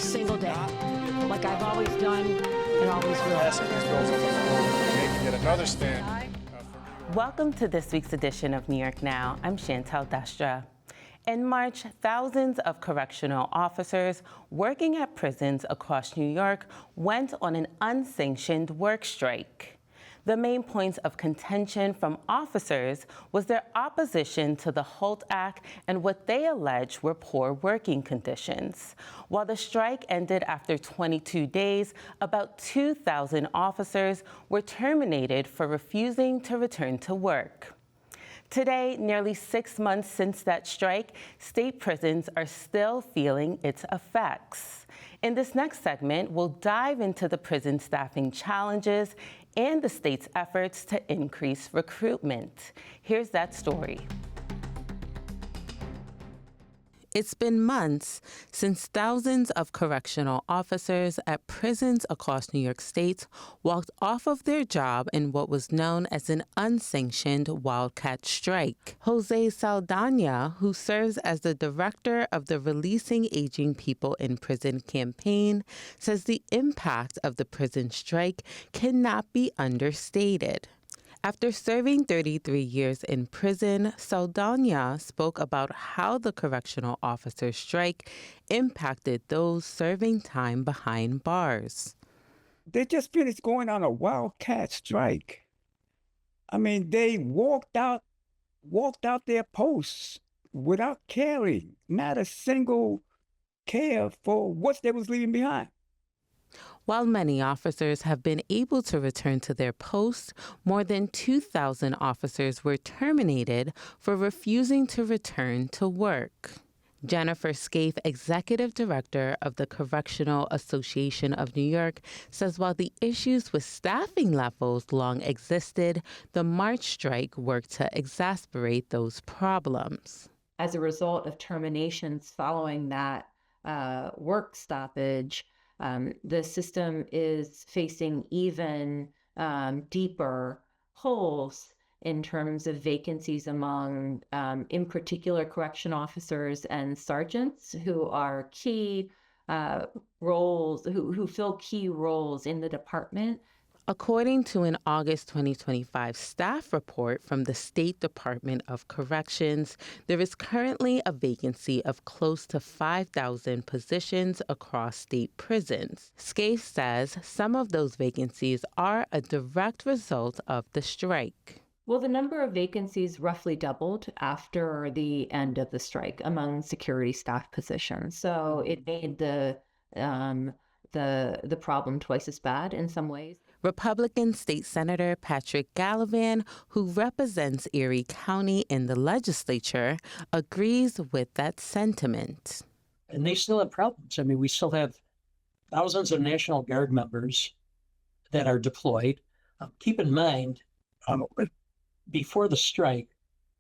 single day, like I've always done and always will. Passing these bills on the floor, making it another stand. Welcome to this week's edition of New York Now. I'm Chantel Destra. In March, thousands of correctional officers working at prisons across New York went on an unsanctioned work strike. The main points of contention from officers was their opposition to the HALT Act and what they alleged were poor working conditions. While the strike ended after 22 days, about 2,000 officers were terminated for refusing to return to work. Today, nearly 6 months since that strike, state prisons are still feeling its effects. In this next segment, we'll dive into the prison staffing challenges and the state's efforts to increase recruitment. Here's that story. It's been months since thousands of correctional officers at prisons across New York State walked off of their job in what was known as an unsanctioned wildcat strike. Jose Saldana, who serves as the director of the Releasing Aging People in Prison campaign, says the impact of the prison strike cannot be understated. After serving 33 years in prison, Saldana spoke about how the correctional officer strike impacted those serving time behind bars. They just finished going on a wildcat strike. I mean, they walked out their posts without caring, not a single care for what they was leaving behind. While many officers have been able to return to their posts, more than 2,000 officers were terminated for refusing to return to work. Jennifer Scaife, executive director of the Correctional Association of New York, says while the issues with staffing levels long existed, the March strike worked to exacerbate those problems. As a result of terminations following that work stoppage, the system is facing even deeper holes in terms of vacancies among, in particular, correction officers and sergeants who are key roles, who fill key roles in the department. According to an August 2025 staff report from the State Department of Corrections, there is currently a vacancy of close to 5,000 positions across state prisons. Scaife says some of those vacancies are a direct result of the strike. Well, the number of vacancies roughly doubled after the end of the strike among security staff positions. So it made the problem twice as bad in some ways. Republican State Senator Patrick Gallivan, who represents Erie County in the legislature, agrees with that sentiment. And they still have problems. I mean, we still have thousands of National Guard members that are deployed. Keep in mind, before the strike,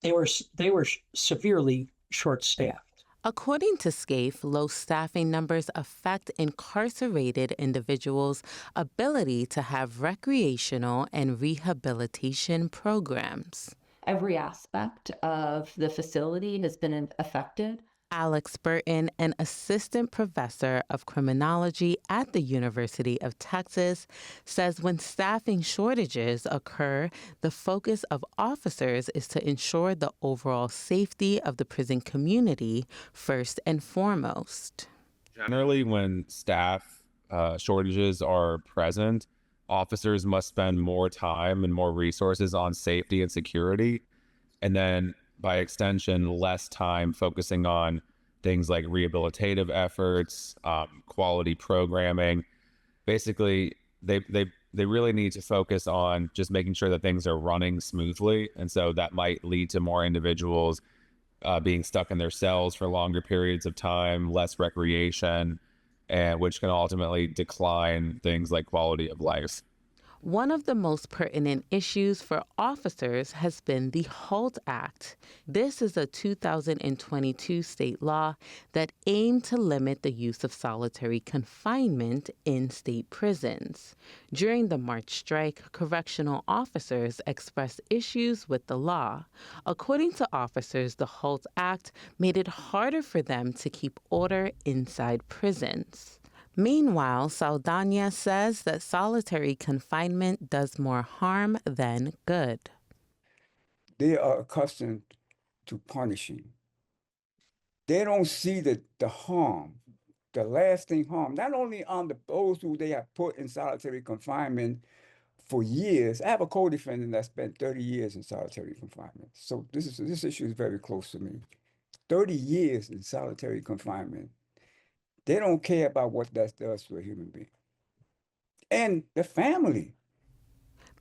they were severely short-staffed. According to Scaife, low staffing numbers affect incarcerated individuals' ability to have recreational and rehabilitation programs. Every aspect of the facility has been affected. Alex Burton, an assistant professor of criminology at the University of Texas, says when staffing shortages occur, the focus of officers is to ensure the overall safety of the prison community first and foremost. Generally, when staff shortages are present, officers must spend more time and more resources on safety and security, and then by extension, less time focusing on things like rehabilitative efforts, quality programming. Basically, they really need to focus on just making sure that things are running smoothly. And so that might lead to more individuals being stuck in their cells for longer periods of time, less recreation, and which can ultimately decline things like quality of life. One of the most pertinent issues for officers has been the HALT Act. This is a 2022 state law that aimed to limit the use of solitary confinement in state prisons. During the March strike, correctional officers expressed issues with the law. According to officers, the HALT Act made it harder for them to keep order inside prisons. Meanwhile, Saldana says that solitary confinement does more harm than good. They are accustomed to punishing. They don't see the harm, the lasting harm, not only on those who they have put in solitary confinement for years. I have a co-defendant that spent 30 years in solitary confinement. So this issue is very close to me. 30 years in solitary confinement. They don't care about what that does to a human being. And the family.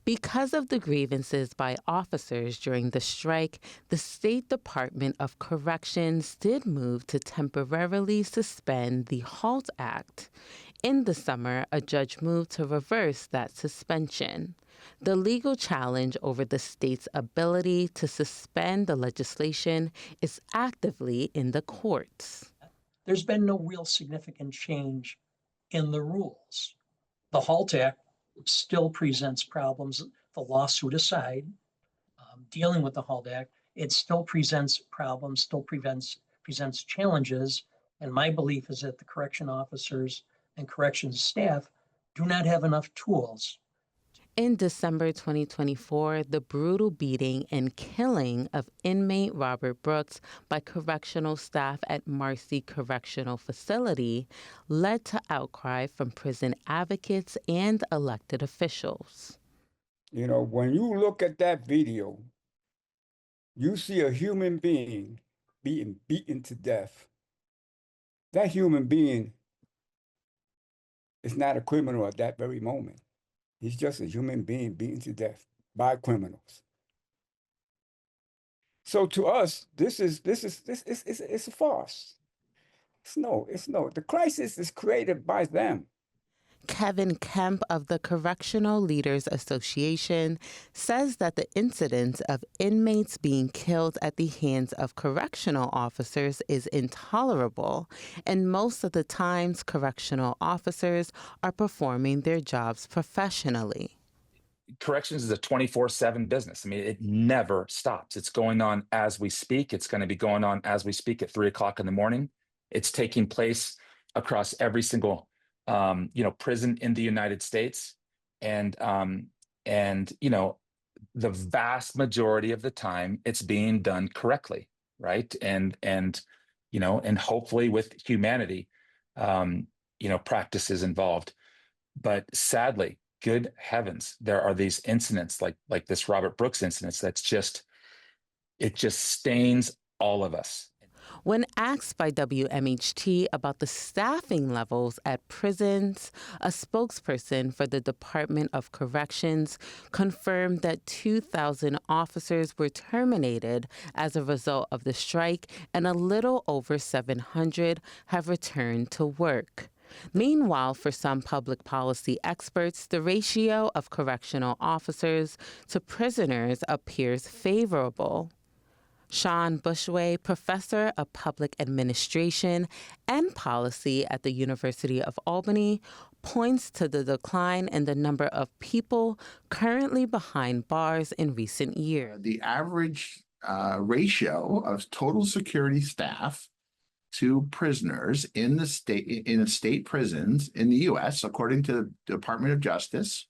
Because of the grievances by officers during the strike, the State Department of Corrections did move to temporarily suspend the HALT Act. In the summer, a judge moved to reverse that suspension. The legal challenge over the state's ability to suspend the legislation is actively in the courts. There's been no real significant change in the rules. The HALT Act still presents problems. The lawsuit aside, dealing with the HALT Act, it still presents problems, still presents challenges. And my belief is that the correction officers and corrections staff do not have enough tools. In December 2024, the brutal beating and killing of inmate Robert Brooks by correctional staff at Marcy Correctional Facility led to outcry from prison advocates and elected officials. You know, when you look at that video, you see a human being being beaten to death. That human being is not a criminal at that very moment. He's just a human being beaten to death by criminals. So to us, this is a farce. It's no. The crisis is created by them. Kevin Kemp of the Correctional Leaders Association says that the incidence of inmates being killed at the hands of correctional officers is intolerable, and most of the times correctional officers are performing their jobs professionally. Corrections is a 24/7 business. I mean, it never stops. It's going on as we speak. It's going to be going on as we speak at 3:00 in the morning. It's taking place across every single prison in the United States. And the vast majority of the time it's being done correctly. Right. And hopefully with humanity, practices involved. But sadly, good heavens, there are these incidents like this Robert Brooks incident it just stains all of us. When asked by WMHT about the staffing levels at prisons, a spokesperson for the Department of Corrections confirmed that 2,000 officers were terminated as a result of the strike, and a little over 700 have returned to work. Meanwhile, for some public policy experts, the ratio of correctional officers to prisoners appears favorable. Sean Bushway, professor of public administration and policy at the University of Albany, points to the decline in the number of people currently behind bars in recent years. The average ratio of total security staff to prisoners in state prisons in the U.S., according to the Department of Justice,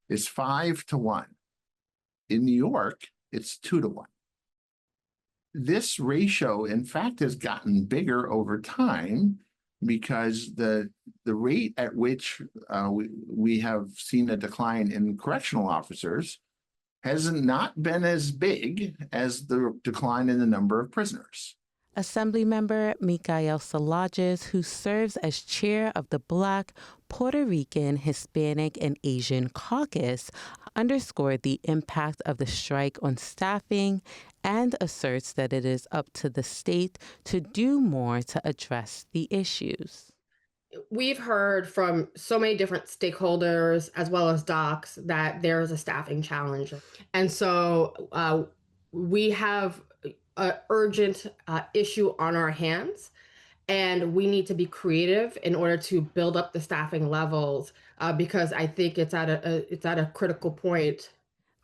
is 5-1. In New York, it's 2-1. This ratio, in fact, has gotten bigger over time because the rate at which we have seen a decline in correctional officers has not been as big as the decline in the number of prisoners. Assemblymember Mikael Salages, who serves as chair of the Black, Puerto Rican, Hispanic, and Asian caucus, underscored the impact of the strike on staffing and asserts that it is up to the state to do more to address the issues. We've heard from so many different stakeholders as well as docs that there is a staffing challenge. And so we have an urgent issue on our hands, and we need to be creative in order to build up the staffing levels because I think it's at a critical point.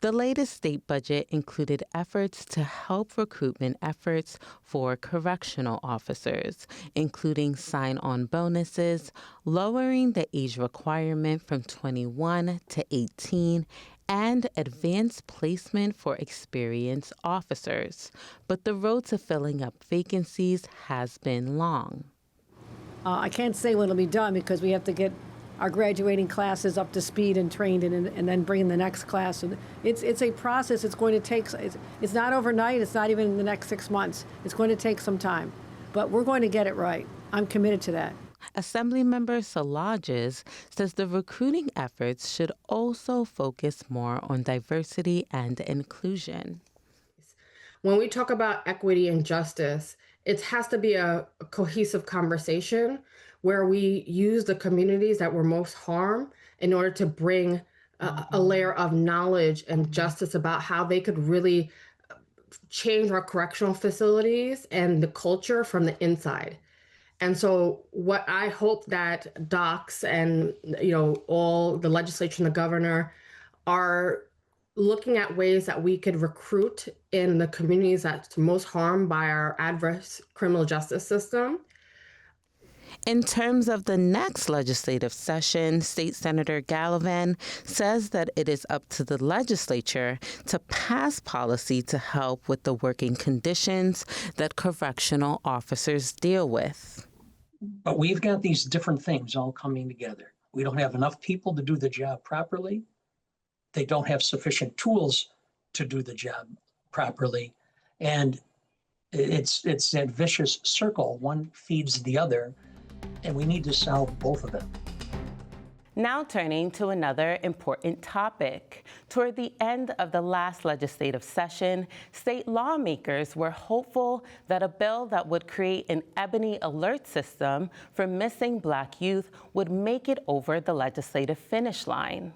The latest state budget included efforts to help recruitment efforts for correctional officers, including sign-on bonuses, lowering the age requirement from 21 to 18, and advanced placement for experienced officers. But the road to filling up vacancies has been long. I can't say when it'll be done because we have to get our graduating classes up to speed and trained and then bring in the next class. So it's a process. It's going to take, it's not overnight. It's not even in the next 6 months. It's going to take some time, but we're going to get it right. I'm committed to that. Assemblymember Salages says the recruiting efforts should also focus more on diversity and inclusion. When we talk about equity and justice, it has to be a cohesive conversation where we use the communities that were most harmed in order to bring a layer of knowledge and justice about how they could really change our correctional facilities and the culture from the inside. And so what I hope that docs and, all the legislature and the governor are looking at ways that we could recruit in the communities that's most harmed by our adverse criminal justice system. In terms of the next legislative session, State Senator Gallivan says that it is up to the legislature to pass policy to help with the working conditions that correctional officers deal with. But we've got these different things all coming together. We don't have enough people to do the job properly. They don't have sufficient tools to do the job properly. And it's that vicious circle. One feeds the other. And we need to solve both of them. Now turning to another important topic. Toward the end of the last legislative session, state lawmakers were hopeful that a bill that would create an Ebony Alert system for missing Black youth would make it over the legislative finish line.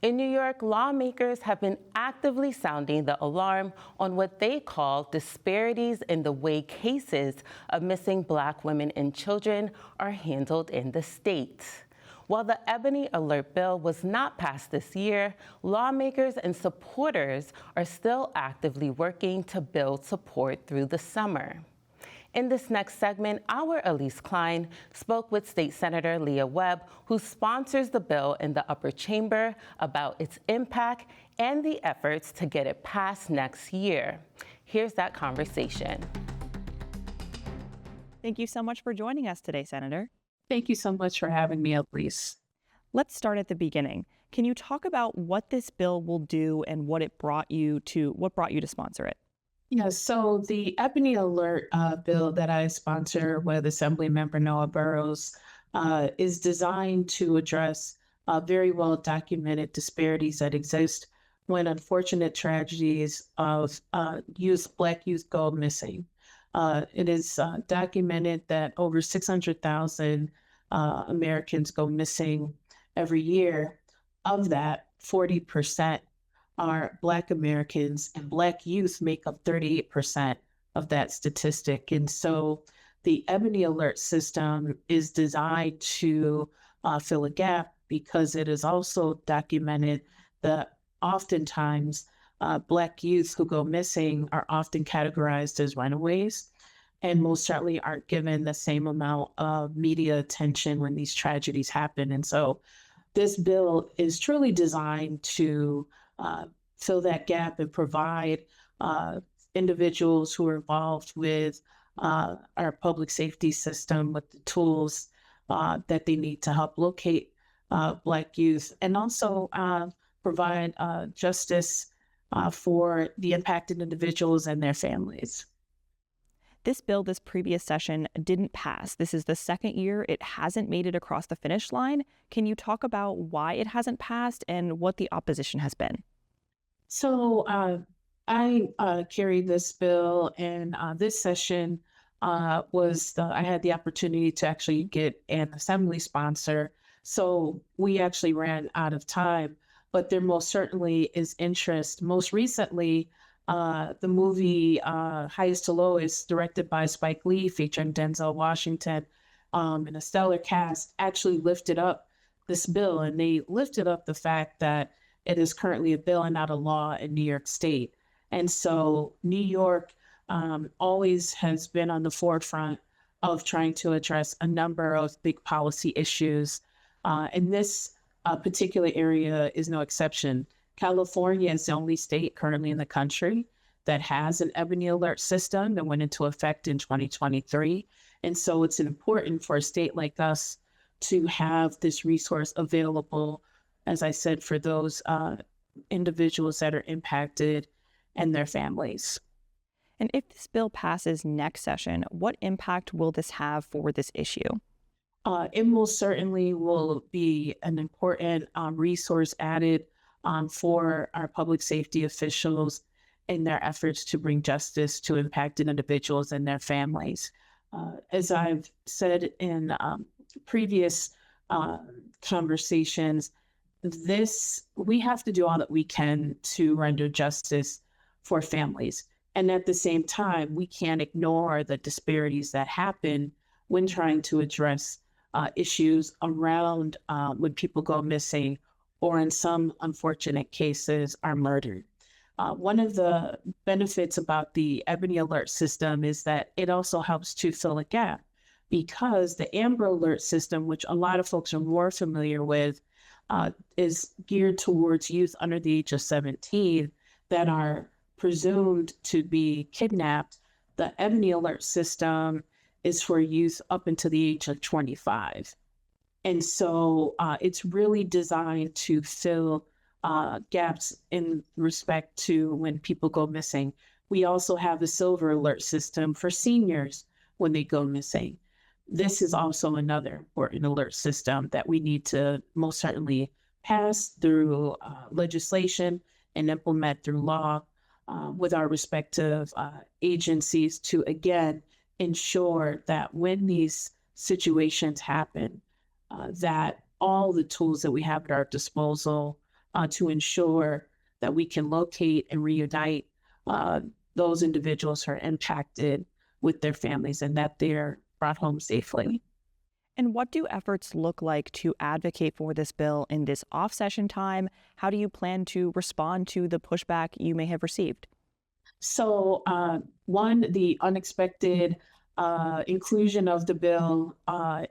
In New York, lawmakers have been actively sounding the alarm on what they call disparities in the way cases of missing Black women and children are handled in the state. While the Ebony Alert bill was not passed this year, lawmakers and supporters are still actively working to build support through the summer. In this next segment, our Elise Klein spoke with State Senator Lea Webb, who sponsors the bill in the upper chamber, about its impact and the efforts to get it passed next year. Here's that conversation. Thank you so much for joining us today, Senator. Thank you so much for having me, Elise. Let's start at the beginning. Can you talk about what this bill will do and what brought you to sponsor it? Yeah, so the Ebony Alert bill that I sponsor with Assemblymember Noah Burrows is designed to address very well documented disparities that exist when unfortunate tragedies of Black youth go missing. It is documented that over 600,000 Americans go missing every year. Of that, 40% are Black Americans, and Black youth make up 38% of that statistic. And so the Ebony Alert system is designed to fill a gap because it is also documented that oftentimes Black youth who go missing are often categorized as runaways and most certainly aren't given the same amount of media attention when these tragedies happen. And so this bill is truly designed to fill that gap and provide individuals who are involved with our public safety system with the tools that they need to help locate Black youth, and also provide justice for the impacted individuals and their families. This bill this previous session didn't pass. This is the second year it hasn't made it across the finish line. Can you talk about why it hasn't passed and what the opposition has been? So I carried this bill, and this session I had the opportunity to actually get an assembly sponsor. So we actually ran out of time, but there most certainly is interest. Most recently, the movie Highest to Lowest, directed by Spike Lee, featuring Denzel Washington and a stellar cast, actually lifted up this bill. And they lifted up the fact that It is currently a bill and not a law in New York State. And so New York always has been on the forefront of trying to address a number of big policy issues. And this particular area is no exception. California is the only state currently in the country that has an Ebony Alert system that went into effect in 2023. And so it's important for a state like us to have this resource available, as I said, for those individuals that are impacted and their families. And if this bill passes next session, what impact will this have for this issue? It most certainly will be an important resource added for our public safety officials in their efforts to bring justice to impacted individuals and their families. As I've said in previous conversations, we have to do all that we can to render justice for families. And at the same time, we can't ignore the disparities that happen when trying to address issues around when people go missing or in some unfortunate cases are murdered. One of the benefits about the Ebony Alert system is that it also helps to fill a gap, because the Amber Alert system, which a lot of folks are more familiar with, is geared towards youth under the age of 17 that are presumed to be kidnapped. The Ebony Alert system is for youth up until the age of 25. And so it's really designed to fill gaps in respect to when people go missing. We also have the Silver Alert system for seniors when they go missing. This is also another important alert system that we need to most certainly pass through legislation and implement through law with our respective agencies to, again, ensure that when these situations happen, that all the tools that we have at our disposal to ensure that we can locate and reunite those individuals who are impacted with their families and that they're brought home safely. And what do efforts look like to advocate for this bill in this off-session time? How do you plan to respond to the pushback you may have received? So, one, the unexpected inclusion of the bill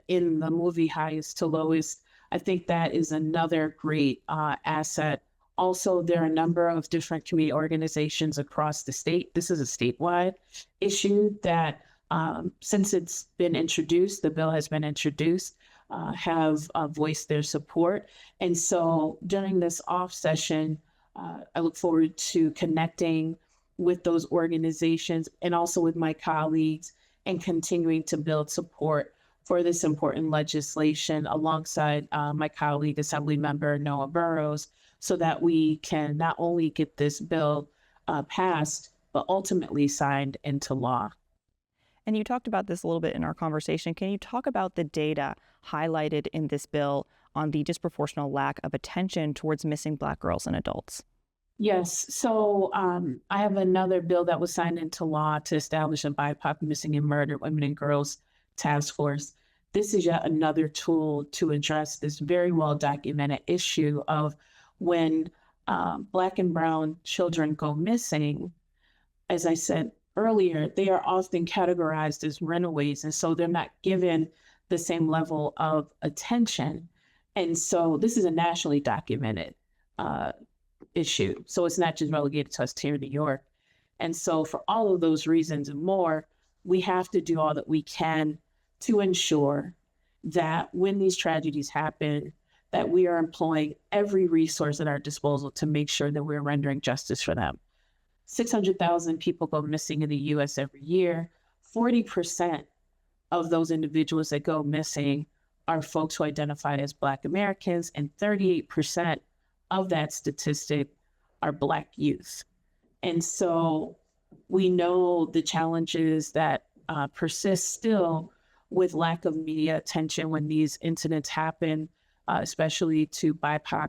in the movie Highest to Lowest, I think that is another great asset. Also, there are a number of different community organizations across the state. This is a statewide issue that, since it's been introduced, the bill has been introduced, have voiced their support. And so during this off session, I look forward to connecting with those organizations and also with my colleagues and continuing to build support for this important legislation alongside my colleague, Assemblymember Noah Burrows, so that we can not only get this bill passed, but ultimately signed into law. And you talked about this a little bit in our conversation. Can you talk about the data highlighted in this bill on the disproportionate lack of attention towards missing Black girls and adults? Yes. So I have another bill that was signed into law to establish a BIPOC missing and murdered women and girls task force. This is yet another tool to address this very well documented issue of when Black and brown children go missing. As I said earlier, they are often categorized as runaways, and so they're not given the same level of attention. And so this is a nationally documented issue. So it's not just relegated to us here in New York. And so for all of those reasons and more, we have to do all that we can to ensure that when these tragedies happen, that we are employing every resource at our disposal to make sure that we're rendering justice for them. 600,000 people go missing in the US every year. 40% of those individuals that go missing are folks who identify as Black Americans, and 38% of that statistic are Black youth. And so we know the challenges that persist still with lack of media attention when these incidents happen, especially to BIPOC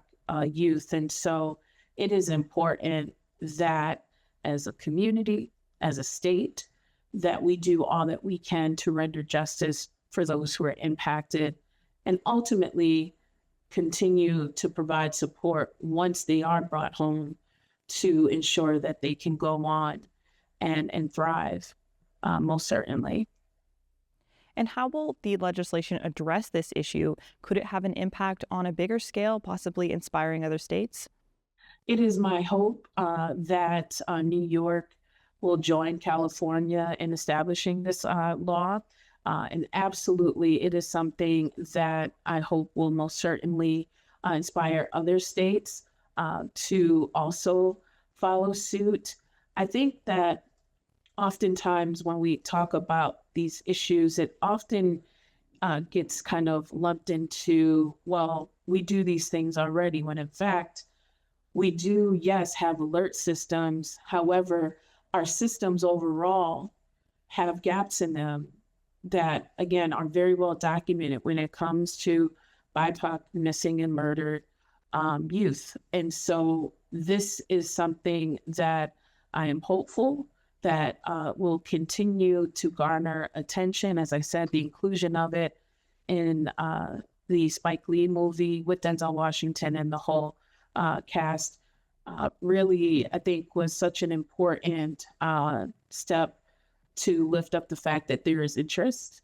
youth. And so it is important that as a community, as a state, that we do all that we can to render justice for those who are impacted. And ultimately, continue to provide support once they are brought home to ensure that they can go on and thrive, most certainly. And how will the legislation address this issue? Could it have an impact on a bigger scale, possibly inspiring other states? It is my hope that New York will join California in establishing this law. And absolutely, it is something that I hope will most certainly inspire other states to also follow suit. I think that oftentimes when we talk about these issues, it often gets kind of lumped into, well, we do these things already, when in fact, we do, yes, have alert systems. However, our systems overall have gaps in them that, again, are very well documented when it comes to BIPOC missing and murdered youth. And so this is something that I am hopeful that will continue to garner attention. As I said, the inclusion of it in the Spike Lee movie with Denzel Washington and the whole cast really, I think, was such an important step to lift up the fact that there is interest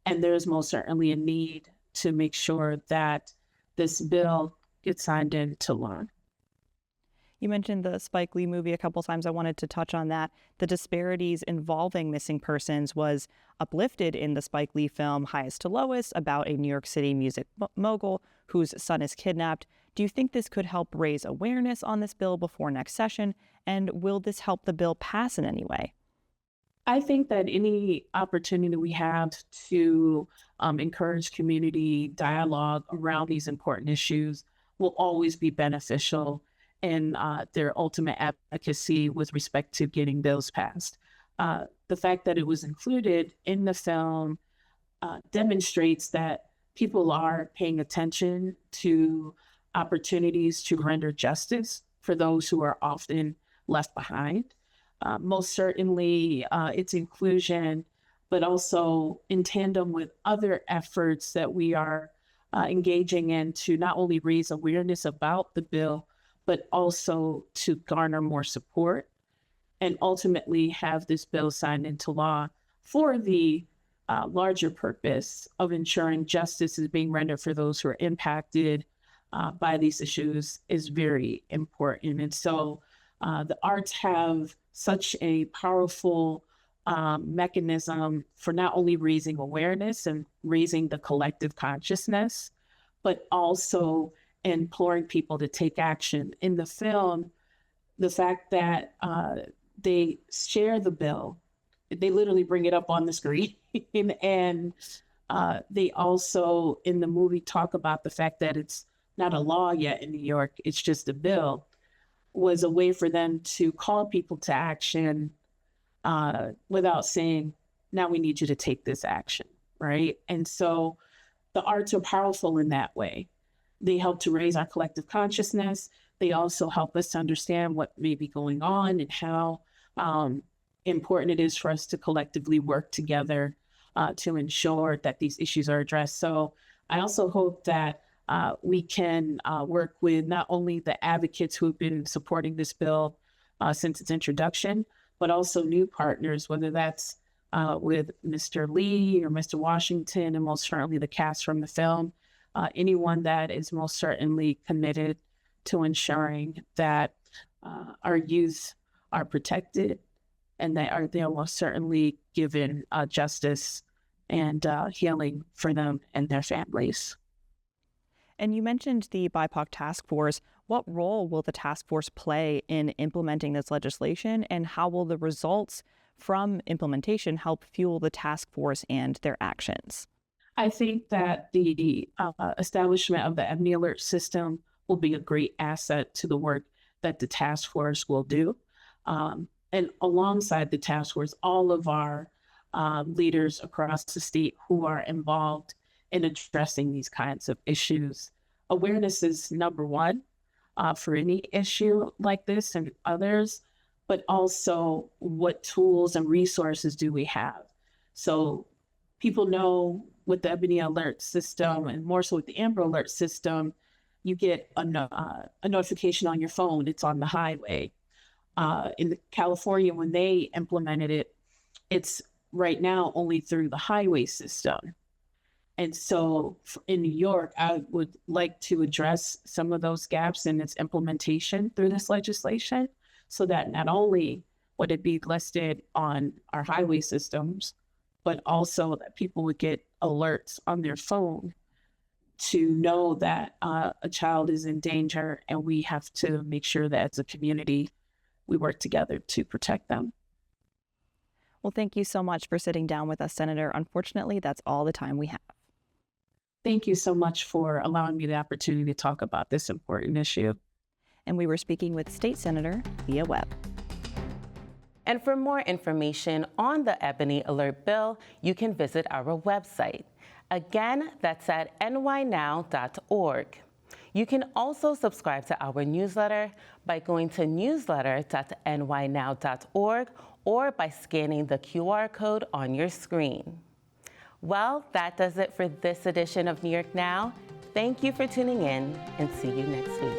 and there is most certainly a need to make sure that this bill gets signed into law. You mentioned the Spike Lee movie a couple times. I wanted to touch on that. The disparities involving missing persons was uplifted in the Spike Lee film Highest to Lowest, about a New York City music mogul whose son is kidnapped. Do you think this could help raise awareness on this bill before next session? And will this help the bill pass in any way? I think that any opportunity we have to encourage community dialogue around these important issues will always be beneficial in their ultimate advocacy with respect to getting bills passed. The fact that it was included in the film demonstrates that people are paying attention to opportunities to render justice for those who are often left behind. Most certainly its inclusion, but also in tandem with other efforts that we are engaging in to not only raise awareness about the bill, but also to garner more support and ultimately have this bill signed into law for the larger purpose of ensuring justice is being rendered for those who are impacted by these issues is very important. And so the arts have such a powerful mechanism for not only raising awareness and raising the collective consciousness, but also imploring people to take action. In the film, the fact that they share the bill, they literally bring it up on the screen, and they also, in the movie, talk about the fact that it's not a law yet in New York, it's just a bill, was a way for them to call people to action without saying, now we need you to take this action, right? And so the arts are powerful in that way. They help to raise our collective consciousness. They also help us to understand what may be going on and how important it is for us to collectively work together to ensure that these issues are addressed. So I also hope that we can work with not only the advocates who have been supporting this bill since its introduction, but also new partners, whether that's with Mr. Lee or Mr. Washington, and most certainly the cast from the film, anyone that is most certainly committed to ensuring that our youth are protected and that they are most certainly given justice and healing for them and their families. And you mentioned the BIPOC task force. What role will the task force play in implementing this legislation, and how will the results from implementation help fuel the task force and their actions? I think that the establishment of the Ebony Alert system will be a great asset to the work that the task force will do. And alongside the task force, all of our leaders across the state who are involved in addressing these kinds of issues. Awareness is number one for any issue like this and others, but also what tools and resources do we have? So people know with the Ebony Alert system, and more so with the Amber Alert system, you get a notification on your phone. It's on the highway. In California, when they implemented it, it's right now only through the highway system. And so in New York, I would like to address some of those gaps in its implementation through this legislation, so that not only would it be listed on our highway systems, but also that people would get alerts on their phone to know that a child is in danger, and we have to make sure that as a community, we work together to protect them. Well, thank you so much for sitting down with us, Senator. Unfortunately, that's all the time we have. Thank you so much for allowing me the opportunity to talk about this important issue. And we were speaking with State Senator Lea Webb. And for more information on the Ebony Alert bill, you can visit our website. Again, that's at nynow.org. You can also subscribe to our newsletter by going to newsletter.nynow.org or by scanning the QR code on your screen. Well, that does it for this edition of New York Now. Thank you for tuning in, and see you next week.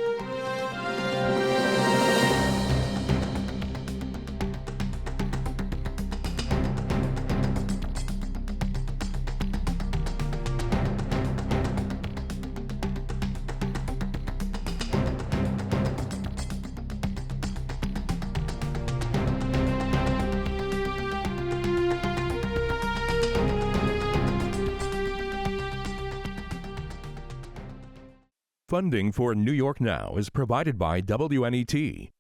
Funding for New York Now is provided by WNET,